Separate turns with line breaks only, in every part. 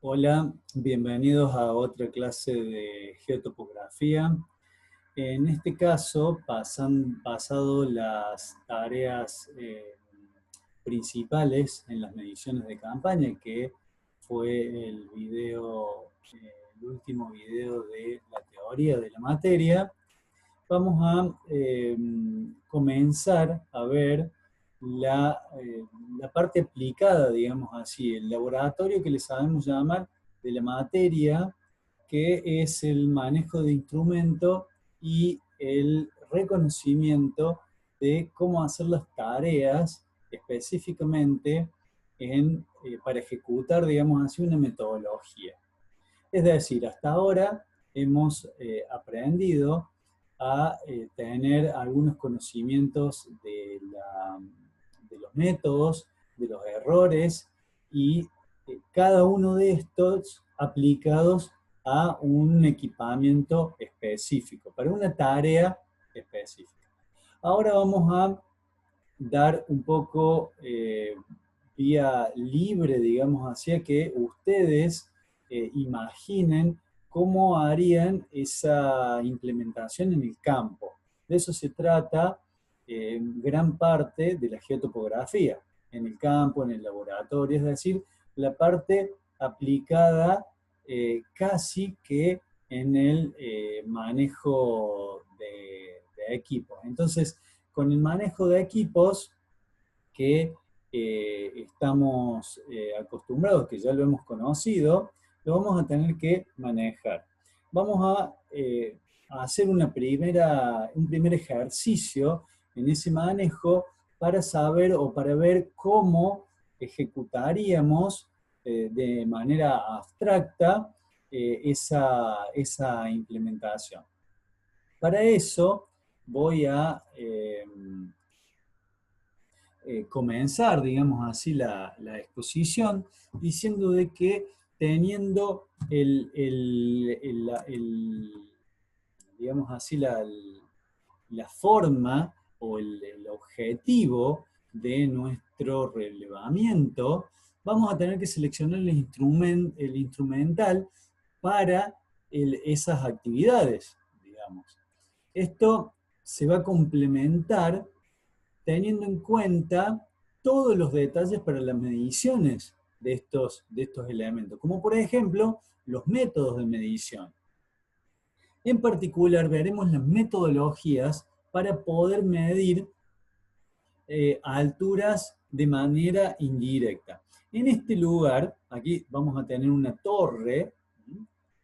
Hola, bienvenidos a otra clase de geotopografía. En este caso, pasado las tareas principales en las mediciones de campaña, que fue el último video de la teoría de la materia, vamos a comenzar a ver la parte aplicada, digamos así, el laboratorio que le sabemos llamar de la materia, que es el manejo de instrumento y el reconocimiento de cómo hacer las tareas específicamente para ejecutar, digamos así, una metodología. Es decir, hasta ahora hemos aprendido a tener algunos conocimientos de los métodos, de los errores y cada uno de estos aplicados a un equipamiento específico, para una tarea específica. Ahora vamos a dar un poco vía libre, digamos, hacia que ustedes imaginen cómo harían esa implementación en el campo. De eso se trata gran parte de la geotopografía, en el campo, en el laboratorio, es decir, la parte aplicada casi que en el manejo de equipos. Entonces, con el manejo de equipos que estamos acostumbrados, que ya lo hemos conocido, lo vamos a tener que manejar. Vamos a hacer un primer ejercicio en ese manejo para saber o para ver cómo ejecutaríamos de manera abstracta esa implementación. Para eso voy a comenzar, digamos así, la exposición diciendo de que teniendo digamos así, la forma o el objetivo de nuestro relevamiento, vamos a tener que seleccionar el instrumental para esas actividades, digamos. Esto se va a complementar teniendo en cuenta todos los detalles para las mediciones de estos elementos, como por ejemplo los métodos de medición. En particular veremos las metodologías para poder medir alturas de manera indirecta. En este lugar, aquí vamos a tener una torre,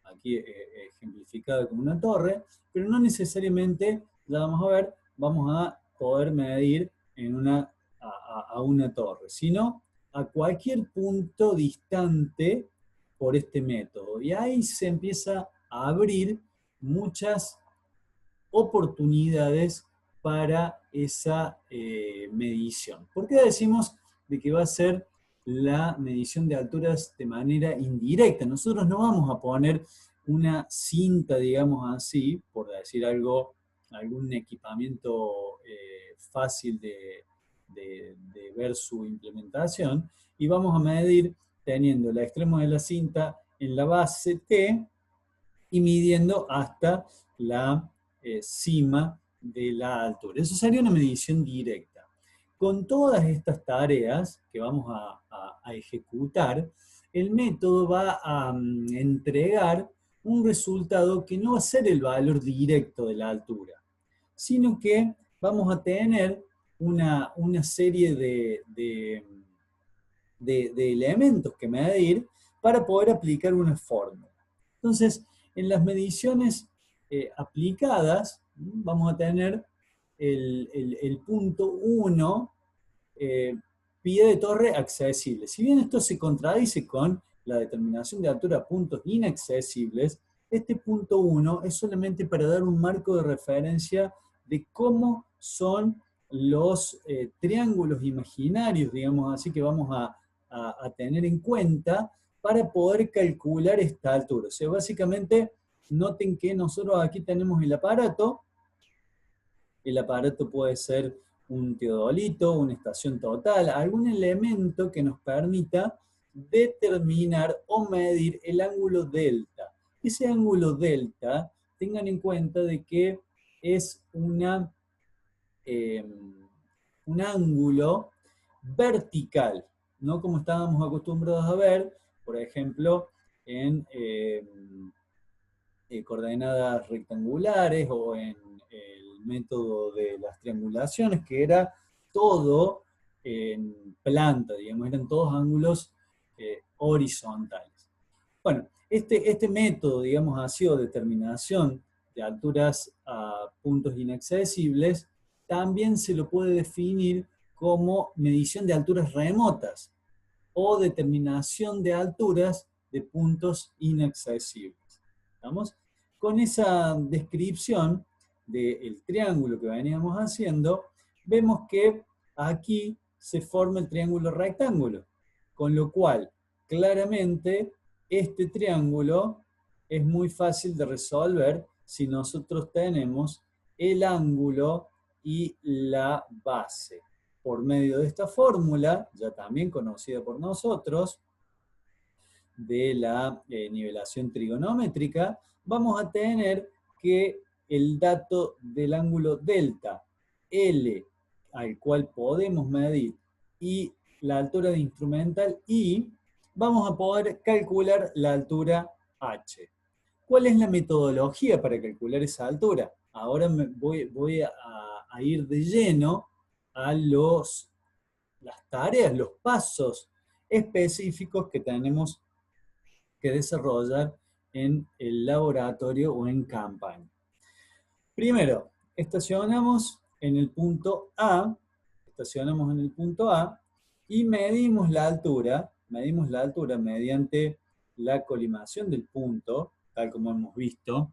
aquí ejemplificada como una torre, pero no necesariamente la vamos a ver, vamos a poder medir a una torre, sino a cualquier punto distante por este método. Y ahí se empieza a abrir muchas oportunidades para esa medición. ¿Por qué decimos de que va a ser la medición de alturas de manera indirecta? Nosotros no vamos a poner una cinta, digamos así, por decir algo, algún equipamiento fácil de ver su implementación, y vamos a medir teniendo el extremo de la cinta en la base T y midiendo hasta la cima de la altura. Eso sería una medición directa. Con todas estas tareas que vamos a ejecutar, el método va a entregar un resultado que no va a ser el valor directo de la altura, sino que vamos a tener una serie de elementos que medir para poder aplicar una fórmula. Entonces, en las mediciones aplicadas, vamos a tener el punto 1, pie de torre accesible. Si bien esto se contradice con la determinación de altura a puntos inaccesibles, este punto 1 es solamente para dar un marco de referencia de cómo son los triángulos imaginarios, digamos así, que vamos a tener en cuenta para poder calcular esta altura. O sea, básicamente, noten que nosotros aquí tenemos el aparato puede ser un teodolito, una estación total, algún elemento que nos permita determinar o medir el ángulo delta. Ese ángulo delta, tengan en cuenta de que es un ángulo vertical, no como estábamos acostumbrados a ver, por ejemplo, en coordenadas rectangulares o en el método de las triangulaciones, que era todo en planta, digamos, eran todos ángulos horizontales. Bueno, este método, digamos así, o determinación de alturas a puntos inaccesibles, también se lo puede definir como medición de alturas remotas o determinación de alturas de puntos inaccesibles. ¿Estamos? Con esa descripción del triángulo que veníamos haciendo, vemos que aquí se forma el triángulo rectángulo, con lo cual claramente este triángulo es muy fácil de resolver si nosotros tenemos el ángulo y la base. Por medio de esta fórmula, ya también conocida por nosotros, de la nivelación trigonométrica, vamos a tener que el dato del ángulo delta, L, al cual podemos medir, y la altura de instrumental I, vamos a poder calcular la altura H. ¿Cuál es la metodología para calcular esa altura? Ahora voy a ir de lleno a las tareas, los pasos específicos que tenemos que desarrollar en el laboratorio o en campaña. Primero, estacionamos en el punto A y medimos la altura mediante la colimación del punto, tal como hemos visto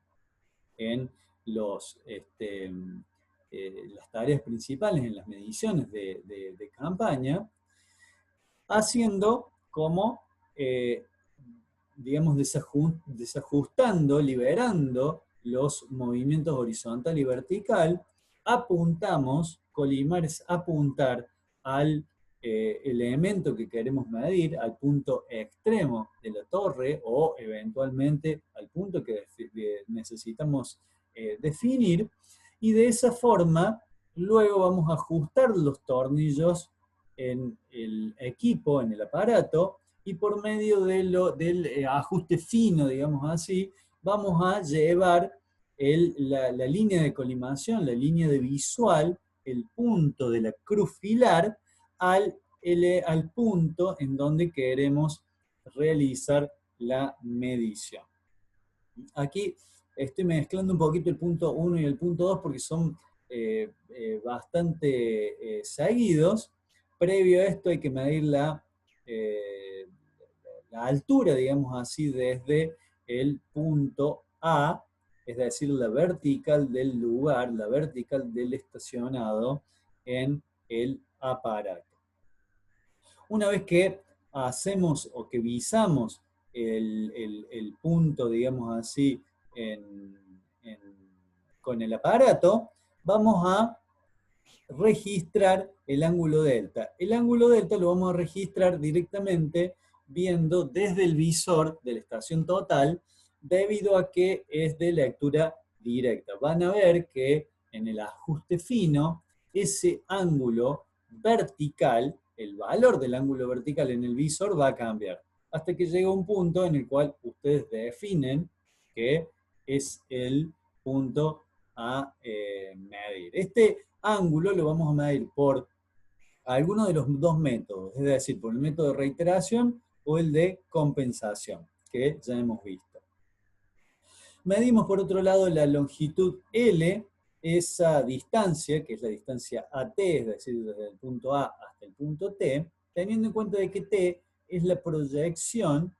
en las tareas principales, en las mediciones de campaña, haciendo como digamos, desajustando, liberando los movimientos horizontal y vertical, apuntamos, colimar es apuntar al elemento que queremos medir, al punto extremo de la torre o eventualmente al punto que necesitamos definir, y de esa forma luego vamos a ajustar los tornillos en el equipo, en el aparato, y por medio del ajuste fino, digamos así, vamos a llevar la línea de colimación, la línea de visual, el punto de la cruz filar, al punto en donde queremos realizar la medición. Aquí estoy mezclando un poquito el punto 1 y el punto 2 porque son bastante seguidos. Previo a esto hay que medir la altura, digamos así, desde el punto A, es decir, la vertical del lugar, la vertical del estacionado en el aparato. Una vez que hacemos o que visamos el punto, digamos así, con el aparato, vamos a registrar el ángulo delta. El ángulo delta lo vamos a registrar directamente viendo desde el visor de la estación total, debido a que es de lectura directa. Van a ver que en el ajuste fino, ese ángulo vertical, el valor del ángulo vertical en el visor va a cambiar, hasta que llega un punto en el cual ustedes definen que es el punto a medir. Este ángulo lo vamos a medir por alguno de los dos métodos, es decir, por el método de reiteración o el de compensación, que ya hemos visto. Medimos por otro lado la longitud L, esa distancia, que es la distancia AT, es decir, desde el punto A hasta el punto T, teniendo en cuenta de que T es la proyección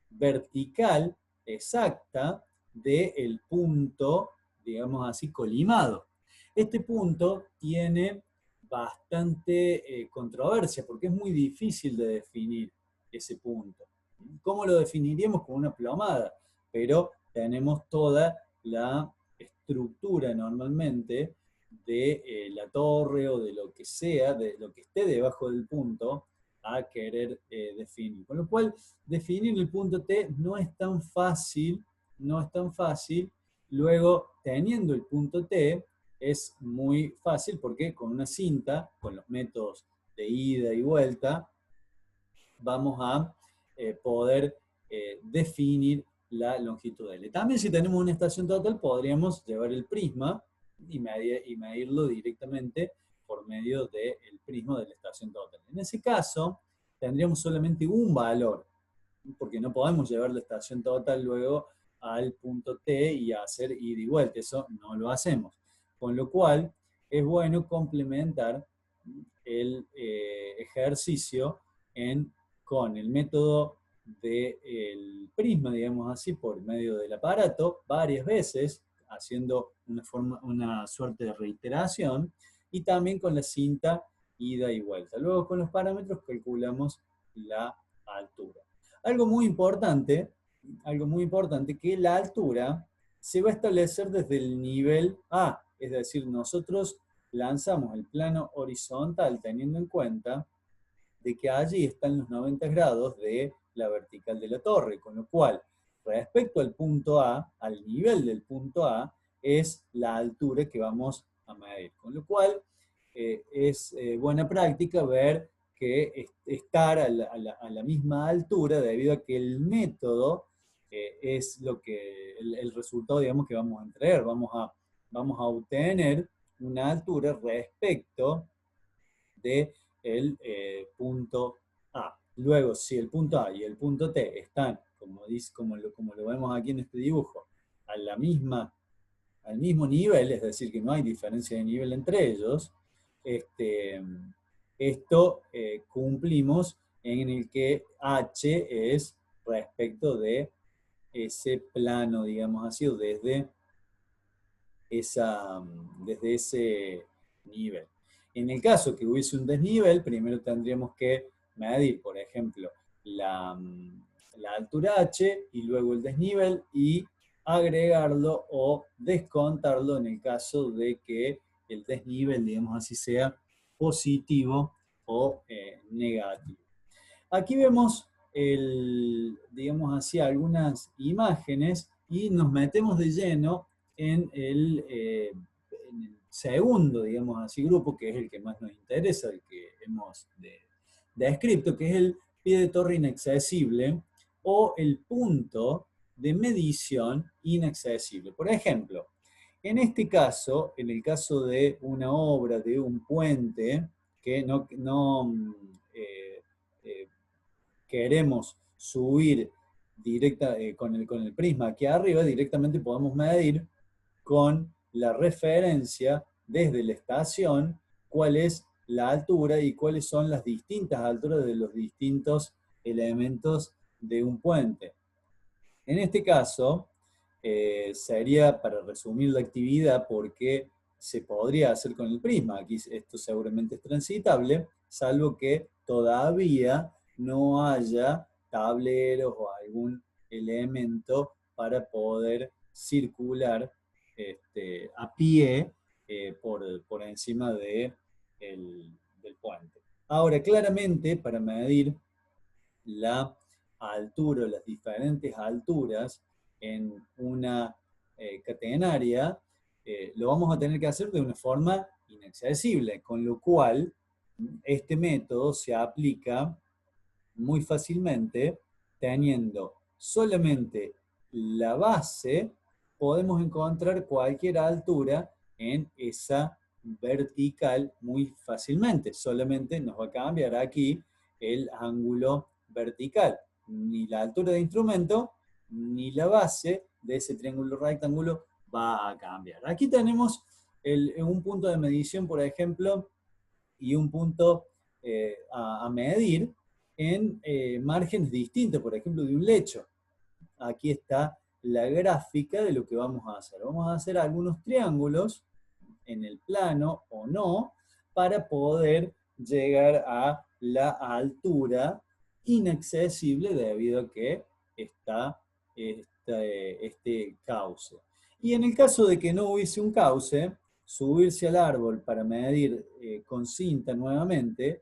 vertical exacta del punto, digamos así, colimado. Este punto tiene bastante controversia porque es muy difícil de definir ese punto. ¿Cómo lo definiríamos? Con una plomada, pero tenemos toda la estructura normalmente de la torre o de lo que sea, de lo que esté debajo del punto, a querer definir. Con lo cual, definir el punto T no es tan fácil, no es tan fácil. Luego, teniendo el punto T, es muy fácil porque con una cinta, con los métodos de ida y vuelta, vamos a poder definir la longitud L. También si tenemos una estación total, podríamos llevar el prisma y medirlo directamente por medio del prisma de la estación total. En ese caso, tendríamos solamente un valor, porque no podemos llevar la estación total luego al punto T y hacer ida y vuelta, eso no lo hacemos. Con lo cual, es bueno complementar el ejercicio con el método del prisma, digamos así, por medio del aparato, varias veces, haciendo una suerte de reiteración, y también con la cinta ida y vuelta. Luego con los parámetros calculamos la altura. Algo muy importante, que la altura se va a establecer desde el nivel A, es decir, nosotros lanzamos el plano horizontal teniendo en cuenta de que allí están los 90 grados de la vertical de la torre, con lo cual, respecto al punto A, al nivel del punto A, es la altura que vamos a medir. Con lo cual, es buena práctica ver que estar a la misma altura, debido a que el método es el resultado, digamos, que vamos a entregar. Vamos a obtener una altura respecto del punto A. Luego, si el punto A y el punto T están, como lo vemos aquí en este dibujo, al mismo nivel, es decir, que no hay diferencia de nivel entre ellos, esto cumplimos en el que H es respecto de ese plano, digamos así, o desde ese nivel. En el caso que hubiese un desnivel, primero tendríamos que medir, por ejemplo, la altura H y luego el desnivel y agregarlo o descontarlo en el caso de que el desnivel, digamos así, sea positivo o negativo. Aquí vemos, digamos así, algunas imágenes y nos metemos de lleno en en el segundo, digamos así, grupo, que es el que más nos interesa, el que hemos descrito, que es el pie de torre inaccesible o el punto de medición inaccesible. Por ejemplo, en este caso, en el caso de una obra, de un puente, que no eh, queremos subir con el prisma aquí arriba, directamente podemos medir con la referencia desde la estación cuál es la altura y cuáles son las distintas alturas de los distintos elementos de un puente. En este caso, sería para resumir la actividad, porque se podría hacer con el prisma. Aquí esto seguramente es transitable, salvo que todavía no haya tableros o algún elemento para poder circular a pie por encima del puente. Ahora, claramente, para medir la altura, las diferentes alturas en una catenaria, lo vamos a tener que hacer de una forma inaccesible, con lo cual este método se aplica muy fácilmente teniendo solamente la base, podemos encontrar cualquier altura en esa vertical muy fácilmente. Solamente nos va a cambiar aquí el ángulo vertical. Ni la altura de instrumento, ni la base de ese triángulo rectángulo va a cambiar. Aquí tenemos un punto de medición, por ejemplo, y un punto a medir en márgenes distintos, por ejemplo, de un lecho. Aquí está la gráfica de lo que vamos a hacer. Vamos a hacer algunos triángulos en el plano o no, para poder llegar a la altura inaccesible debido a que está este cauce. Y en el caso de que no hubiese un cauce, subirse al árbol para medir con cinta nuevamente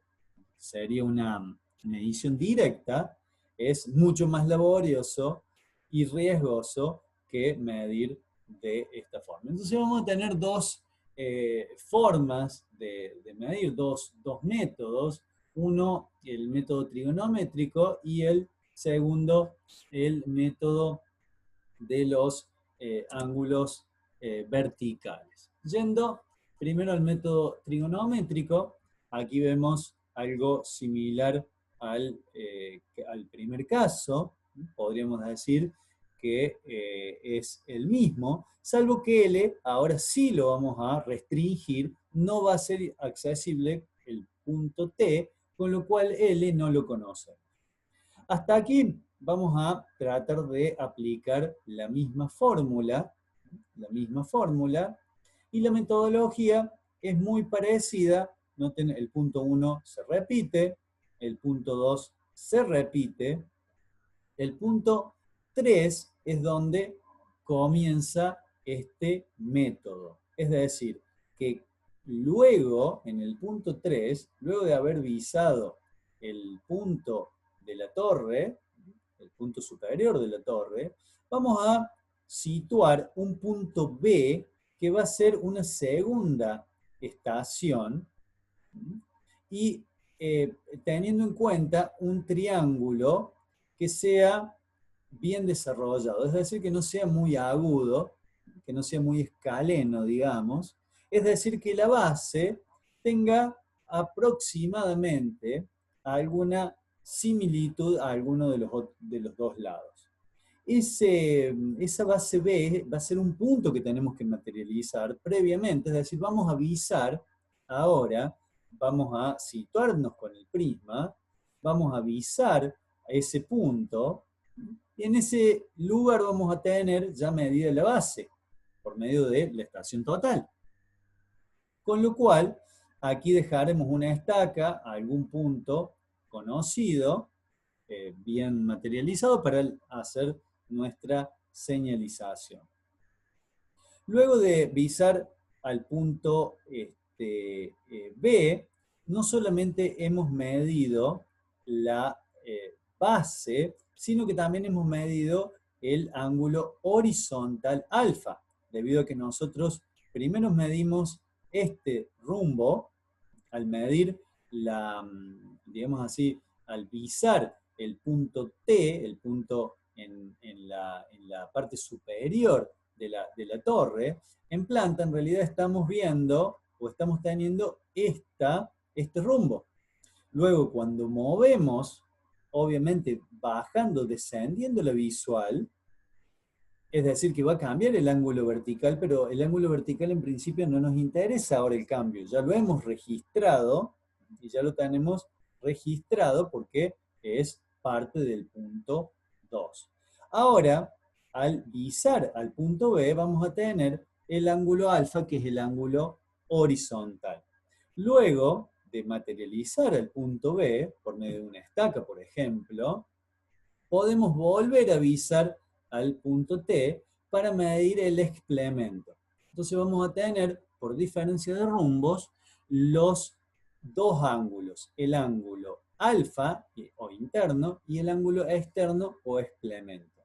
sería una medición directa es mucho más laborioso y riesgoso que medir de esta forma. Entonces vamos a tener dos formas de medir, dos métodos. Uno, el método trigonométrico, y el segundo, el método de los ángulos verticales. Yendo primero al método trigonométrico, aquí vemos algo similar al primer caso, podríamos decir que es el mismo, salvo que L, ahora sí lo vamos a restringir, no va a ser accesible el punto T, con lo cual L no lo conoce. Hasta aquí vamos a tratar de aplicar la misma fórmula, y la metodología es muy parecida. Noten, el punto 1 se repite, el punto 2 se repite, el punto 3 es donde comienza este método. Es decir, que luego, en el punto 3, luego de haber visado el punto de la torre, el punto superior de la torre, vamos a situar un punto B que va a ser una segunda estación y teniendo en cuenta un triángulo que sea bien desarrollado, es decir, que no sea muy agudo, que no sea muy escaleno, digamos, es decir, que la base tenga aproximadamente alguna similitud a alguno de los dos lados. Esa base B va a ser un punto que tenemos que materializar previamente, es decir, vamos a avisar ahora, vamos a situarnos con el prisma, vamos a avisar a ese punto, y en ese lugar vamos a tener ya medida la base, por medio de la estación total. Con lo cual, aquí dejaremos una estaca a algún punto conocido, bien materializado, para hacer nuestra señalización. Luego de visar al punto B, no solamente hemos medido la base, sino que también hemos medido el ángulo horizontal alfa, debido a que nosotros primero medimos este rumbo, al medir digamos así, al visar el punto T, el punto en la parte superior de la torre, en planta en realidad estamos viendo o estamos teniendo este rumbo. Luego, cuando movemos, obviamente bajando, descendiendo la visual, es decir, que va a cambiar el ángulo vertical, pero el ángulo vertical en principio no nos interesa ahora el cambio. Ya lo hemos registrado y ya lo tenemos registrado porque es parte del punto 2. Ahora, al visar al punto B, vamos a tener el ángulo alfa, que es el ángulo horizontal. Luego de materializar el punto B, por medio de una estaca, por ejemplo, podemos volver a visar al punto T para medir el excremento. Entonces vamos a tener, por diferencia de rumbos, los dos ángulos, el ángulo alfa o interno y el ángulo externo o excremento.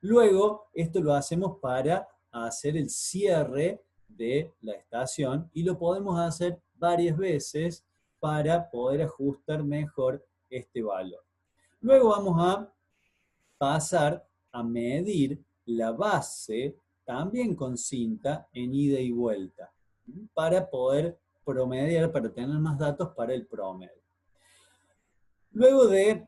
Luego, esto lo hacemos para hacer el cierre de la estación y lo podemos hacer varias veces para poder ajustar mejor este valor. Luego vamos a pasar a medir la base también con cinta en ida y vuelta para poder promediar, para tener más datos para el promedio. Luego de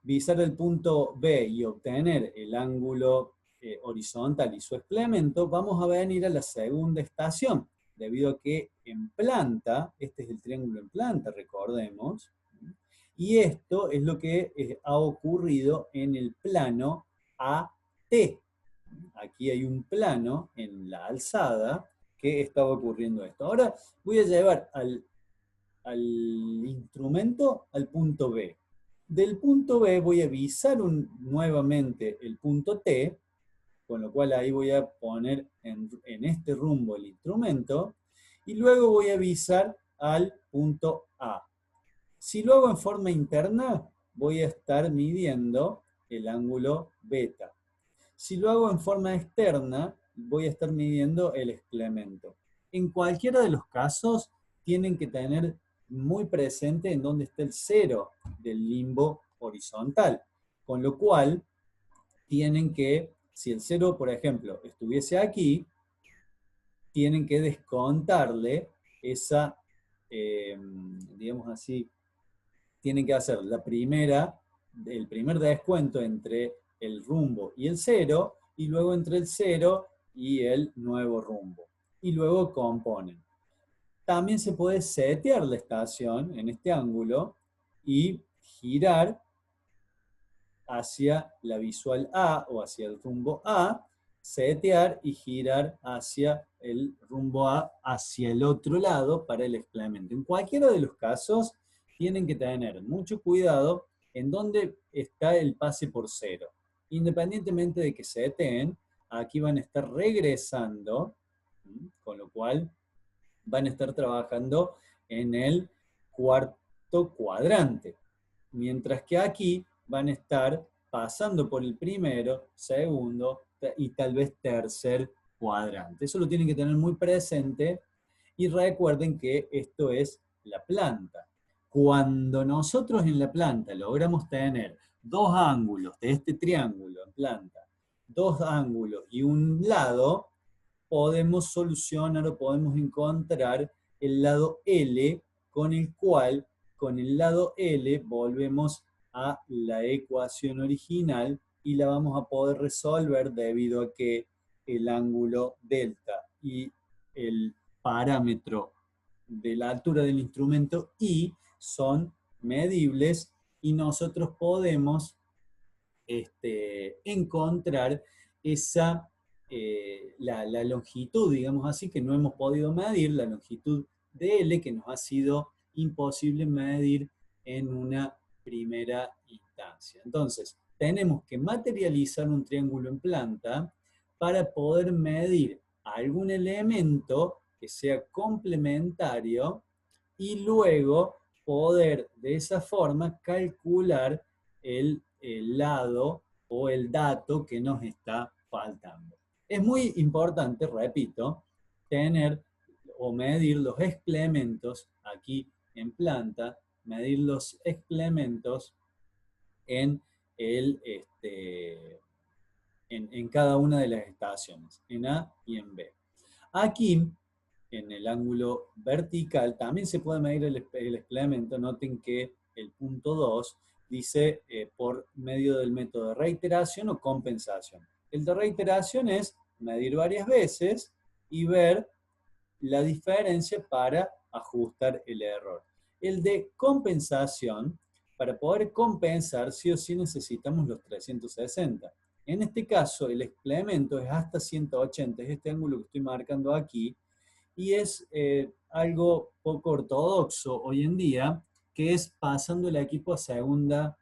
visar el punto B y obtener el ángulo horizontal y su excremento, vamos a venir a la segunda estación, debido a que en planta, este es el triángulo en planta, recordemos, y esto es lo que ha ocurrido en el plano AT. Aquí hay un plano en la alzada que estaba ocurriendo esto. Ahora voy a llevar al instrumento al punto B. Del punto B voy a visar nuevamente el punto T, con lo cual ahí voy a poner en este rumbo el instrumento, y luego voy a visar al punto A. Si lo hago en forma interna, voy a estar midiendo el ángulo beta. Si lo hago en forma externa, voy a estar midiendo el excremento. En cualquiera de los casos, tienen que tener muy presente en dónde está el cero del limbo horizontal. Con lo cual, tienen que, si el cero, por ejemplo, estuviese aquí, tienen que descontarle esa, digamos así, tienen que hacer el primer descuento entre el rumbo y el cero, y luego entre el cero y el nuevo rumbo. Y luego componen. También se puede setear la estación en este ángulo y girar hacia la visual A o hacia el rumbo A, setear y girar hacia el rumbo A, hacia el otro lado para el excremento. En cualquiera de los casos, tienen que tener mucho cuidado en dónde está el pase por cero. Independientemente de que seteen, aquí van a estar regresando, con lo cual van a estar trabajando en el cuarto cuadrante. Mientras que aquí van a estar pasando por el primero, segundo y tal vez tercer cuadrante. Eso lo tienen que tener muy presente y recuerden que esto es la planta. Cuando nosotros en la planta logramos tener dos ángulos de este triángulo en planta, dos ángulos y un lado, podemos solucionar o podemos encontrar el lado L con el cual, con el lado L, volvemos a la ecuación original y la vamos a poder resolver debido a que el ángulo delta y el parámetro de la altura del instrumento I son medibles y nosotros podemos encontrar esa, la longitud, digamos así, que no hemos podido medir, la longitud de L, que nos ha sido imposible medir en una primera instancia. Entonces, tenemos que materializar un triángulo en planta para poder medir algún elemento que sea complementario y luego poder de esa forma calcular el lado o el dato que nos está faltando. Es muy importante, repito, tener o medir los excrementos aquí en planta, medir los excrementos en, en cada una de las estaciones, en A y en B. Aquí, en el ángulo vertical, también se puede medir el excremento. Noten que el punto 2 dice por medio del método de reiteración o compensación. El de reiteración es medir varias veces y ver la diferencia para ajustar el error. El de compensación, para poder compensar, sí o sí necesitamos los 360. En este caso, el excremento es hasta 180, es este ángulo que estoy marcando aquí, y es algo poco ortodoxo hoy en día, que es pasando el equipo a segunda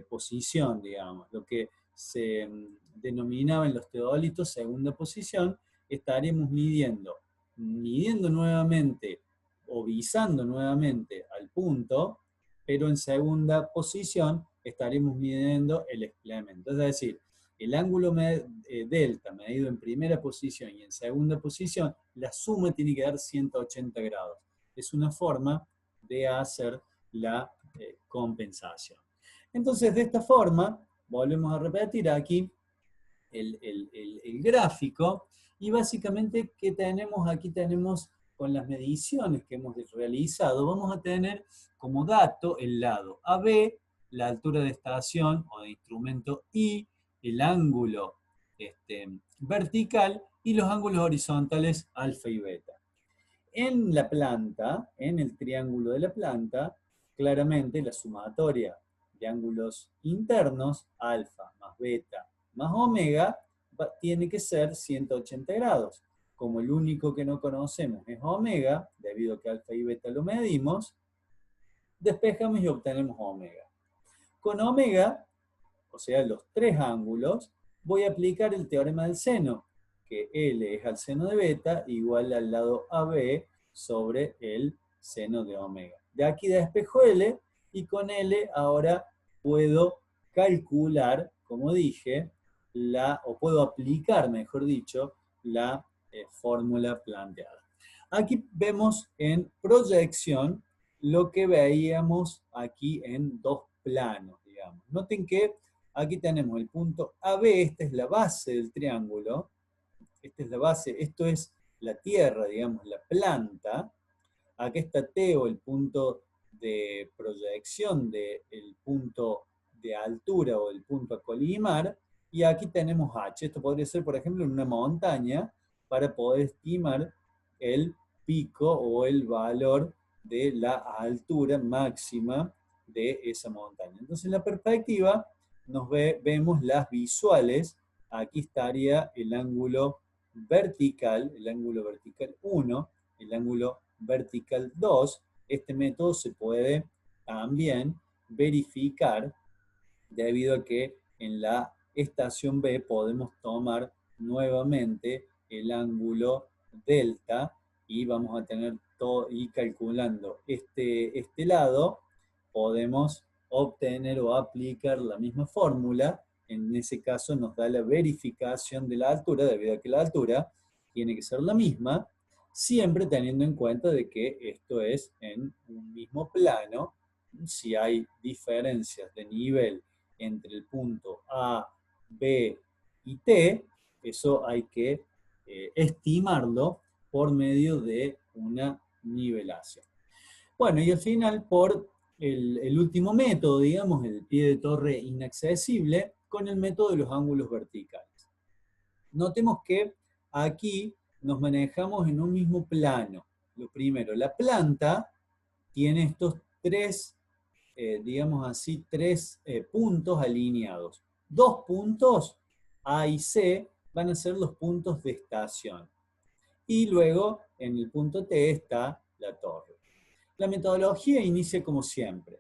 posición, digamos, lo que se denominaba en los teodolitos segunda posición. Estaríamos midiendo nuevamente o visando nuevamente al punto, pero en segunda posición estaremos midiendo el excremento. Es decir, el ángulo delta medido en primera posición y en segunda posición, la suma tiene que dar 180 grados. Es una forma de hacer la compensación. Entonces, de esta forma, volvemos a repetir aquí el gráfico y básicamente, ¿qué tenemos? Aquí tenemos con las mediciones que hemos realizado, vamos a tener como dato el lado AB, la altura de estación o de instrumento I, el ángulo vertical y los ángulos horizontales alfa y beta. En la planta, en el triángulo de la planta, claramente la sumatoria de ángulos internos, alfa más beta más omega, tiene que ser 180 grados. Como el único que no conocemos es omega, debido a que alfa y beta lo medimos, despejamos y obtenemos omega. Con omega, o sea, los tres ángulos, voy a aplicar el teorema del seno, que L es al seno de beta igual al lado AB sobre el seno de omega. de aquí despejo L, y con L ahora puedo calcular, como dije, o puedo aplicar, mejor dicho, la fórmula planteada. Aquí vemos en proyección lo que veíamos aquí en dos planos, digamos. Noten que aquí tenemos el punto AB, esta es la base del triángulo, esta es la base, esto es la tierra, digamos, la planta. Acá está T, o el punto de proyección del punto de altura o el punto a colimar, y aquí tenemos H. Esto podría ser, por ejemplo, en una montaña, para poder estimar el pico o el valor de la altura máxima de esa montaña. Entonces, en la perspectiva vemos las visuales. Aquí estaría el ángulo vertical 1, el ángulo vertical 2. Este método se puede también verificar debido a que en la estación B podemos tomar nuevamente el ángulo delta, y vamos a tener todo, y calculando este lado podemos obtener o aplicar la misma fórmula. En ese caso nos da la verificación de la altura, debido a que la altura tiene que ser la misma, siempre teniendo en cuenta de que esto es en un mismo plano. Si hay diferencias de nivel entre el punto A, B y T, eso hay que estimarlo por medio de una nivelación. Bueno, y al final, por el último método, digamos, el pie de torre inaccesible, con el método de los ángulos verticales. Notemos que aquí nos manejamos en un mismo plano. Lo primero, la planta tiene estos tres, digamos así, tres puntos alineados. Dos puntos, A y C, van a ser los puntos de estación. Y luego, en el punto T está la torre. La metodología inicia como siempre.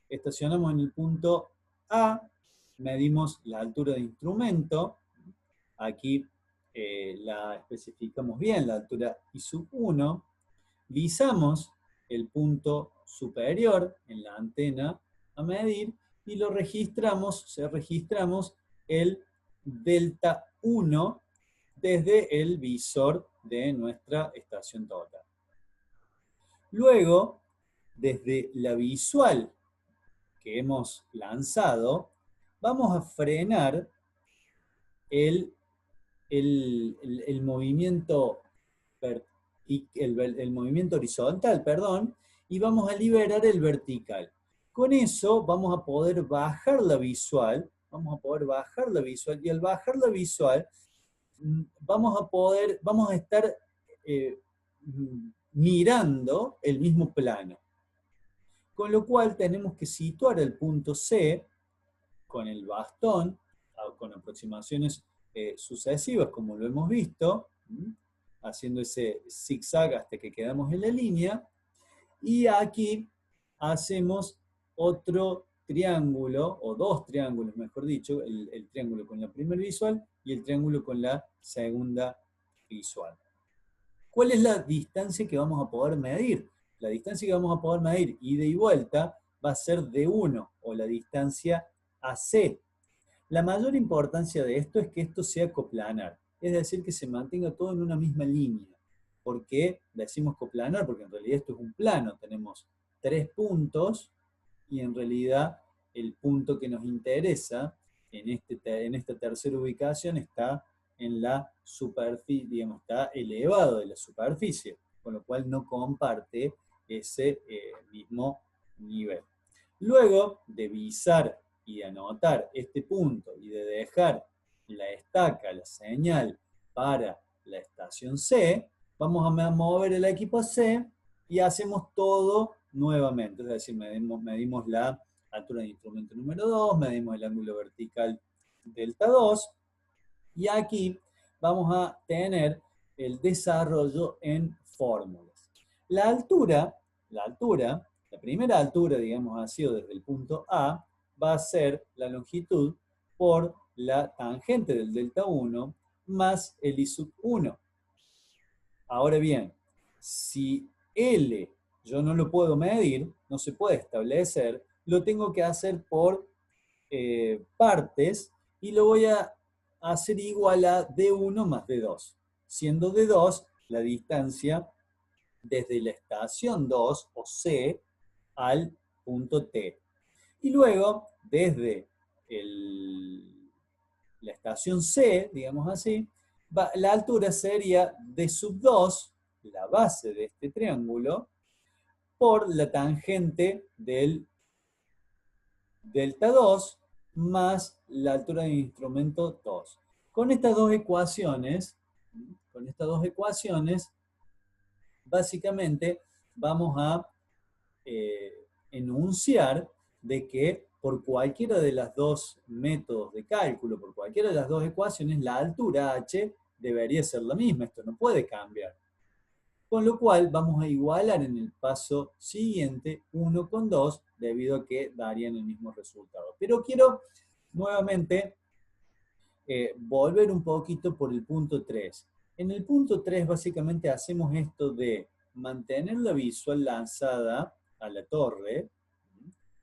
Estacionamos en el punto A, medimos la altura de instrumento. Aquí la especificamos bien, la altura I sub 1. Visamos el punto superior en la antena a medir y registramos el delta 1 desde el visor de nuestra estación total. Luego, desde la visual que hemos lanzado, vamos a frenar el movimiento el movimiento horizontal, perdón, y vamos a liberar el vertical. Con eso vamos a poder bajar la visual, y al bajar la visual vamos a estar mirando el mismo plano. Con lo cual tenemos que situar el punto C con el bastón, con aproximaciones sucesivas, como lo hemos visto, haciendo ese zigzag hasta que quedamos en la línea, y aquí hacemos otro triángulo, o dos triángulos, mejor dicho, el triángulo con la primera visual y el triángulo con la segunda visual. ¿Cuál es la distancia que vamos a poder medir? La distancia que vamos a poder medir ida y vuelta va a ser D1, o la distancia AC. La mayor importancia de esto es que esto sea coplanar, es decir, que se mantenga todo en una misma línea. ¿Por qué decimos coplanar? Porque en realidad esto es un plano, tenemos tres puntos, y en realidad el punto que nos interesa en esta tercera ubicación está en la superficie, digamos, está elevado de la superficie, con lo cual no comparte ese mismo nivel. Luego de visar y de anotar este punto y de dejar la estaca, la señal para la estación C, vamos a mover el equipo C y hacemos todo nuevamente. Es decir, medimos la altura de instrumento número 2, medimos el ángulo vertical delta 2, y aquí vamos a tener el desarrollo en fórmulas. La primera altura, digamos así, desde el punto A, va a ser la longitud por la tangente del delta 1 más el I sub 1. Ahora bien, si L yo no lo puedo medir, no se puede establecer, lo tengo que hacer por partes y lo voy a hacer igual a D1 más D2, siendo D2 la distancia desde la estación 2 o C al punto T. Y luego, desde la estación C, digamos así, la altura sería D sub 2, la base de este triángulo, por la tangente del delta 2 más la altura del instrumento 2. Con estas dos ecuaciones, básicamente vamos a enunciar de que por cualquiera de los dos métodos de cálculo, por cualquiera de las dos ecuaciones, la altura h debería ser la misma, esto no puede cambiar. Con lo cual vamos a igualar en el paso siguiente 1 con 2, debido a que darían el mismo resultado. Pero quiero nuevamente volver un poquito por el punto 3. En el punto 3 básicamente hacemos esto de mantener la visual lanzada a la torre,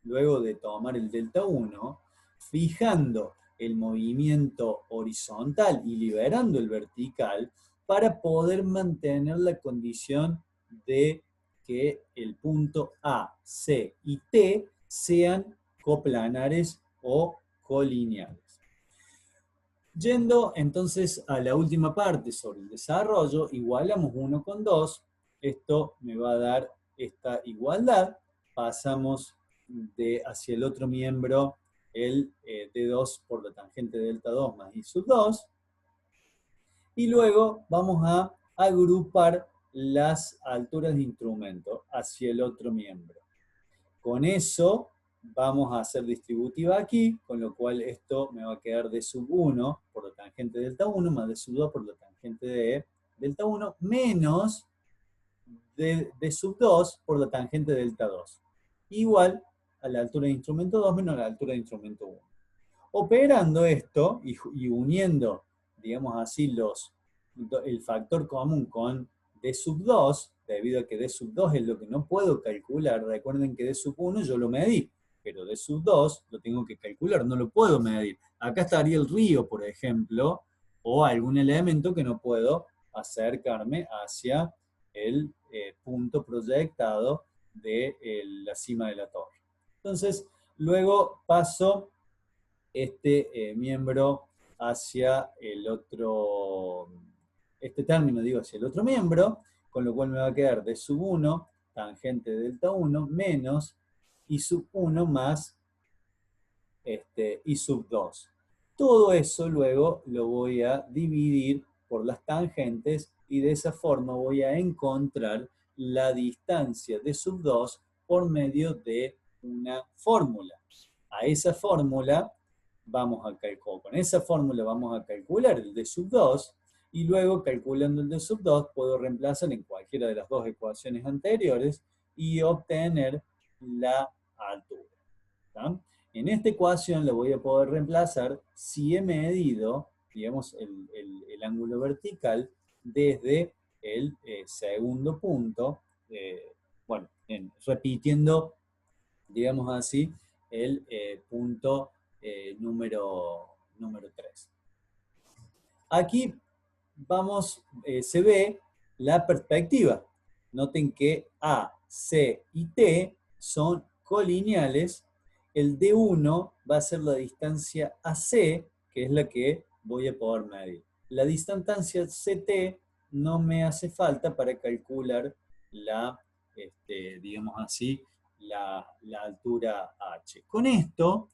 luego de tomar el delta 1, fijando el movimiento horizontal y liberando el vertical para poder mantener la condición de que el punto A, C y T sean coplanares o colineales. Yendo entonces a la última parte sobre el desarrollo, igualamos 1 con 2, esto me va a dar esta igualdad, pasamos hacia el otro miembro el D2 por la tangente de delta 2 más I sub 2, y luego vamos a agrupar las alturas de instrumento hacia el otro miembro. Con eso vamos a hacer distributiva aquí, con lo cual esto me va a quedar D sub 1 por la tangente de delta 1 más D sub 2 por la tangente de delta 1 menos D sub 2 por la tangente de delta 2. Igual a la altura de instrumento 2 menos la altura de instrumento 1. Operando esto y uniendo, digamos así, el factor común con D sub 2, debido a que D sub 2 es lo que no puedo calcular. Recuerden que D sub 1 yo lo medí, pero D sub 2 lo tengo que calcular, no lo puedo medir. Acá estaría el río, por ejemplo, o algún elemento que no puedo acercarme hacia el punto proyectado de la cima de la torre. Entonces, luego paso este miembro hacia el otro, este término digo hacia el otro miembro, con lo cual me va a quedar D sub 1, tangente de delta 1, menos I sub 1 más I sub 2. Todo eso luego lo voy a dividir por las tangentes y de esa forma voy a encontrar la distancia de sub 2 por medio de una fórmula. A esa fórmula con esa fórmula vamos a calcular el D sub 2 y luego calculando el D sub 2 puedo reemplazar en cualquiera de las dos ecuaciones anteriores y obtener la altura. ¿Tá? En esta ecuación la voy a poder reemplazar si he medido, digamos, el ángulo vertical desde el segundo punto, bueno, repitiendo, digamos así, el punto número 3. Aquí se ve la perspectiva. Noten que A, C y T son colineales. El D1 va a ser la distancia AC, que es la que voy a poder medir. La distancia CT no me hace falta para calcular digamos así, la altura H. Con esto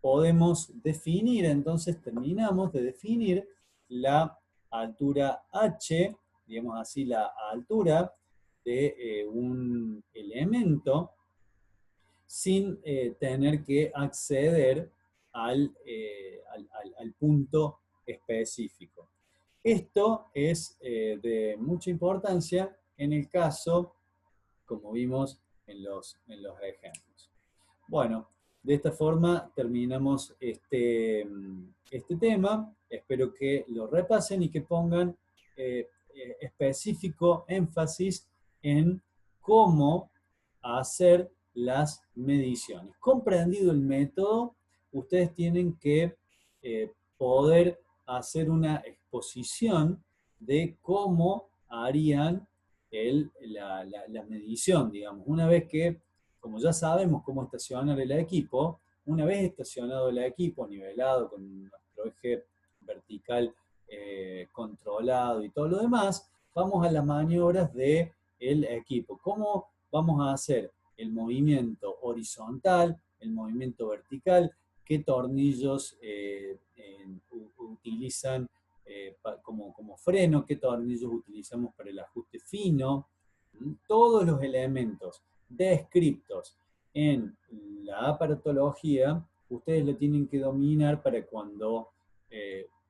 podemos definir, entonces terminamos de definir la altura H, digamos así, la altura de un elemento sin tener que acceder al punto específico. Esto es de mucha importancia en el caso, como vimos en los ejemplos. Bueno, de esta forma terminamos este tema. Espero que lo repasen y que pongan específico énfasis en cómo hacer las mediciones. Comprendido el método, ustedes tienen que poder hacer una exposición de cómo harían la medición, digamos. Una vez que, como ya sabemos cómo estacionar el equipo, una vez estacionado el equipo, nivelado con nuestro eje vertical controlado y todo lo demás, vamos a las maniobras del equipo. ¿Cómo vamos a hacer el movimiento horizontal, el movimiento vertical? ¿Qué tornillos utilizan como freno? ¿Qué tornillos utilizamos para el ajuste fino? Todos los elementos descriptos en la aparatología, ustedes lo tienen que dominar para cuando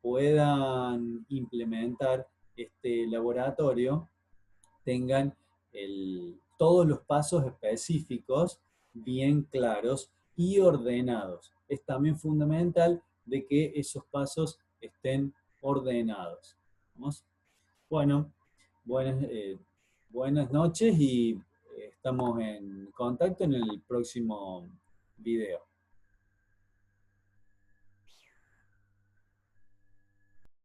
puedan implementar este laboratorio, tengan todos los pasos específicos bien claros y ordenados. Es también fundamental de que esos pasos estén ordenados. ¿Vamos? Bueno, buenas, buenas noches y estamos en contacto en el próximo video.